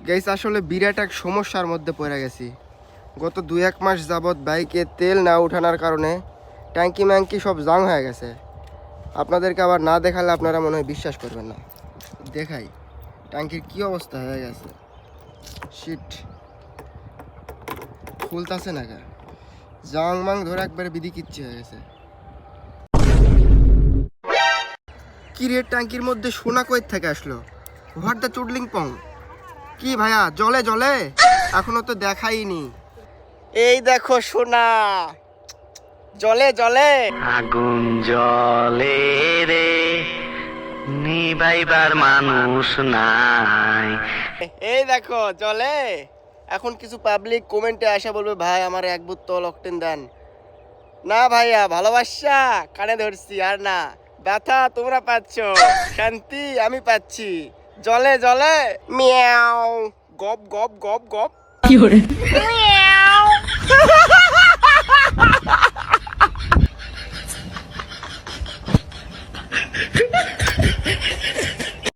Guys আসলে বিরাট এক সমস্যার মধ্যে পড়ে গেছি। গত 2-1 মাস যাবৎ বাইকে তেল না উঠানোর কারণে ট্যাঙ্কি ম্যাঙ্কি সব জাং হয়ে গেছে। আপনাদেরকে আবার না দেখালে আপনারা মনে হয় বিশ্বাস করবেন না। দেখাই ট্যাঙ্কির কি অবস্থা হয়ে গেছে। শিট, খুলতাছে না গা, জাং মাং ধরে একবারে বিধি কিচ্ছি হয়ে গেছে। কি রে, ট্যাঙ্কির মধ্যে সোনা কই থেকে আসলো? হোয়াট দ্য চুডলিং পং? কি ভাইয়া, জলে জলে? এখনো তো দেখাইনি। এই দেখো সোনা, জলে জলে। আগুন জলে রে, নিভাইবার মানুষ নাই। এই দেখো জলে। এখন কিছু পাবলিক কমেন্টে আসা বলবে, ভাই আমার 1 বোতল অকটেন দেন। না ভাইয়া, ভালোবাসা কানে ধরছি, আর না ব্যথা তোমরা পাচ্ছ, শান্তি আমি পাচ্ছি। জলে জলে মিয়াও, গপ গপ গপ গপ। কি হরে মিয়াও।